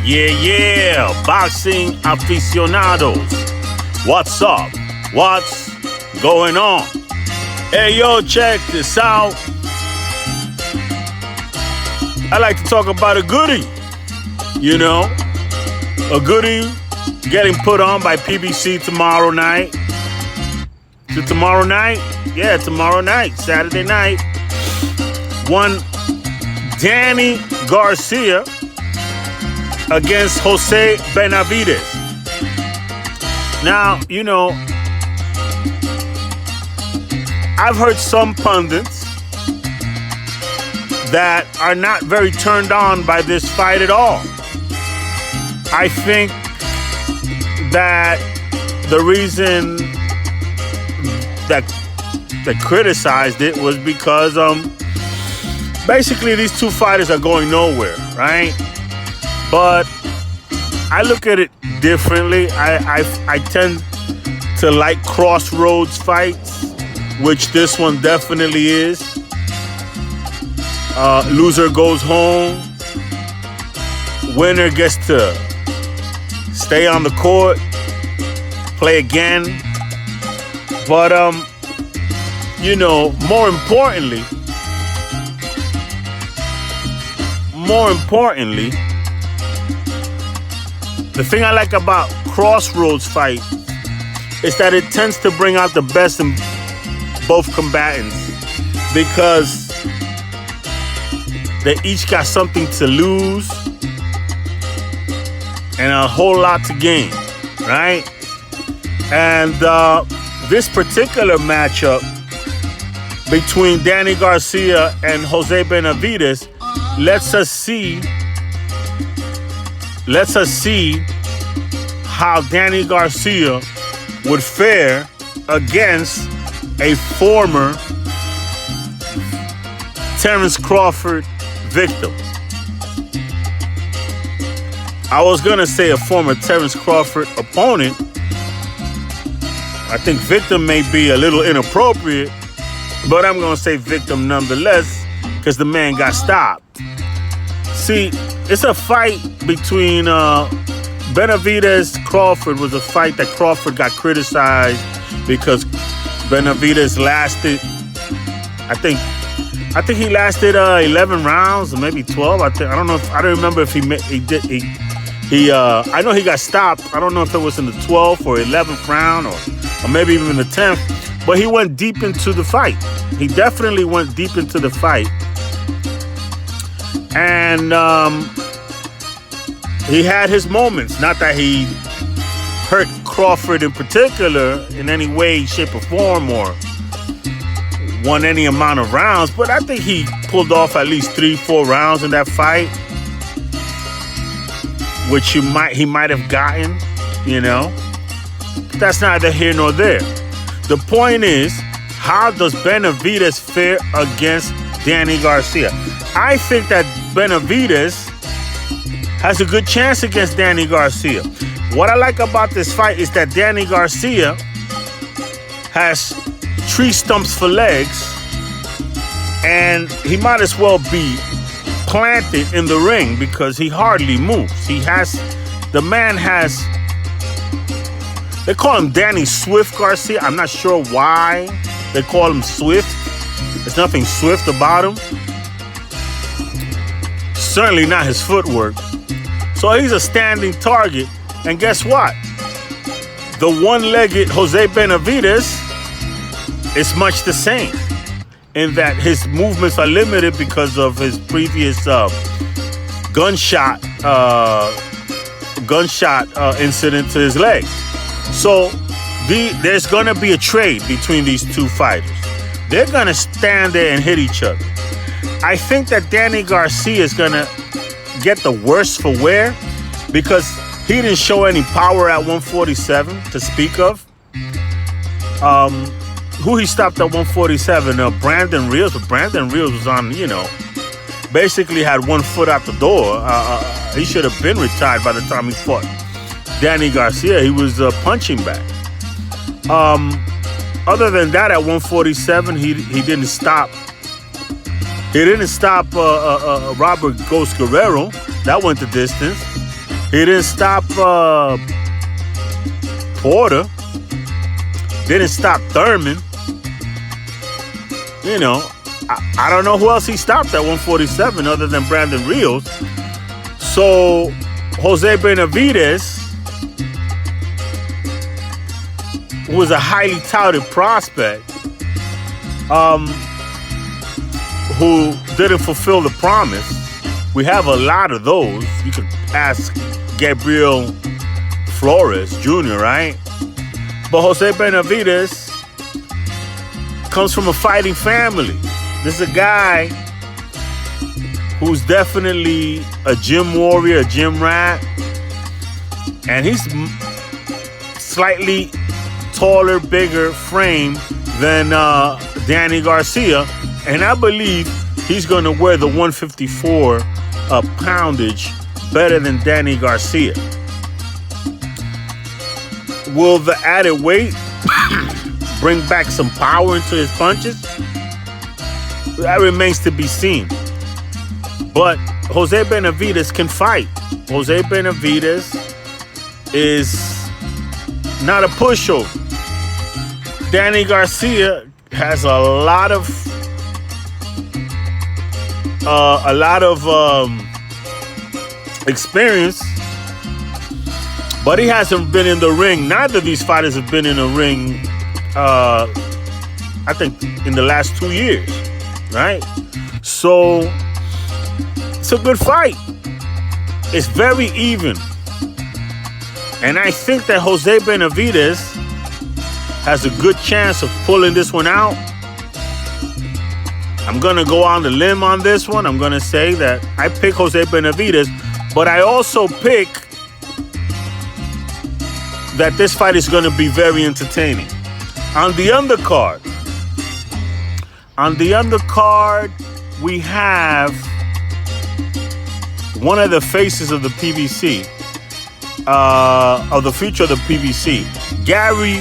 Yeah, boxing aficionados. What's up? What's going on? Hey, yo, check this out. I like to talk about a goodie. You know, a goodie getting put on by PBC tomorrow night. So tomorrow night? Yeah, tomorrow night, Saturday night. One Danny Garcia against Jose Benavidez. Now, you know, I've heard some pundits that are not very turned on by this fight at all. I think that the reason that criticized it was because basically these two fighters are going nowhere, right? But I look at it differently. I tend to like CROSSROAD fights, which this one definitely is. Loser goes home. Winner gets to stay on the court, play again. But you know, more importantly, the thing I like about CROSSROAD fight is that it tends to bring out the best in both combatants because they each got something to lose and a whole lot to gain, right? And this particular matchup between Danny Garcia and Jose Benavidez lets us see how Danny Garcia would fare against a former Terrence Crawford victim. I was gonna say a former Terrence Crawford opponent. I think victim may be a little inappropriate, but I'm gonna say victim nonetheless because the man got stopped. See, it's a fight between Benavidez-Crawford was a fight that Crawford got criticized because Benavidez lasted, I think he lasted 11 rounds or maybe 12. I don't remember if I know he got stopped. I don't know if it was in the 12th or 11th round or maybe even the 10th, but he went deep into the fight. He definitely went deep into the fight. And he had his moments. Not that he hurt Crawford in particular in any way, shape, or form or won any amount of rounds, but I think he pulled off at least 3-4 rounds in that fight, which he might have gotten, you know. But that's neither here nor there. The point is, how does Benavidez fare against Danny Garcia? I think that Benavidez has a good chance against Danny Garcia. What I like about this fight is that Danny Garcia has tree stumps for legs, and he might as well be planted in the ring because he hardly moves. The man has, they call him Danny Swift Garcia. I'm not sure why they call him Swift. There's nothing swift about him. Certainly not his footwork. So he's a standing target. And guess what? The one-legged Jose Benavidez is much the same in that his movements are limited because of his previous gunshot incident to his leg. So there's going to be a trade between these two fighters. They're going to stand there and hit each other. I think that Danny Garcia is going to get the worst for wear because he didn't show any power at 147 to speak of. Who he stopped at 147? Brandon Rios. But Brandon Rios was on, you know, basically had one foot out the door. He should have been retired by the time he fought Danny Garcia. He was punching back. Other than that, at 147, he didn't stop. He didn't stop Robert Ghost Guerrero. That went the distance. He didn't stop Porter. Didn't stop Thurman. You know, I don't know who else he stopped at 147 other than Brandon Rios. So Jose Benavidez, who was a highly touted prospect, who didn't fulfill the promise. We have a lot of those. You could ask Gabriel Flores Jr., right? But Jose Benavidez comes from a fighting family. This is a guy who's definitely a gym warrior, a gym rat. And he's slightly taller, bigger frame than Danny Garcia. And I believe he's going to wear the 154 poundage better than Danny Garcia. Will the added weight bring back some power into his punches? That remains to be seen. But Jose Benavidez can fight. Jose Benavidez is not a pushover. Danny Garcia has a lot of experience, but he hasn't been in the ring. Neither of these fighters have been in a ring, I think, in the last 2 years, right? So it's a good fight. It's very even. And I think that Jose Benavidez has a good chance of pulling this one out. I'm going to go on the limb on this one. I'm going to say that I pick Jose Benavidez, but I also pick that this fight is going to be very entertaining. On the undercard, we have one of the faces of the PBC, of the future of the PBC, Gary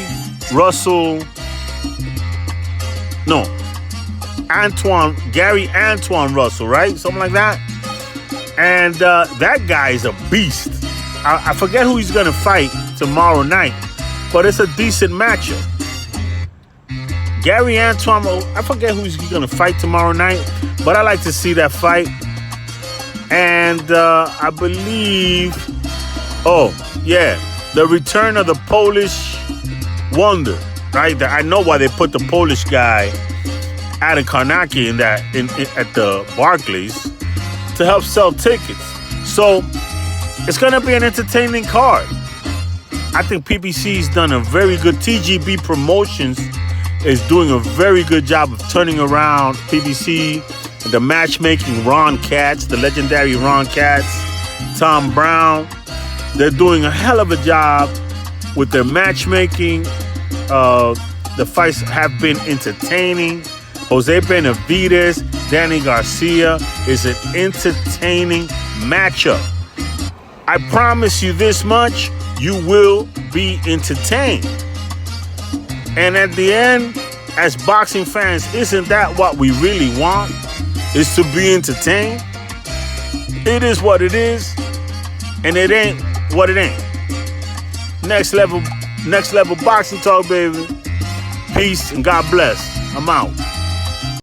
Antoine Russell, right? Something like that. And that guy is a beast. I forget who he's going to fight tomorrow night, but it's a decent matchup. Gary Antoine, I forget who he's going to fight tomorrow night, but I like to see that fight. And I believe, the return of the Polish Wonder, right? I know why they put the Polish guy, Adam Karnacki, at the Barclays to help sell tickets. So it's going to be an entertaining card. I think PBC's done a very good. TGB Promotions is doing a very good job of turning around PBC. The matchmaking, Ron Katz, the legendary Ron Katz, Tom Browne. They're doing a hell of a job with their matchmaking. The fights have been entertaining. Jose Benavidez, Danny Garcia is an entertaining matchup. I promise you this much, you will be entertained. And at the end, as boxing fans, isn't that what we really want? Is to be entertained? It is what it is, and it ain't what it ain't. Next level boxing talk, baby. Peace and God bless. I'm out.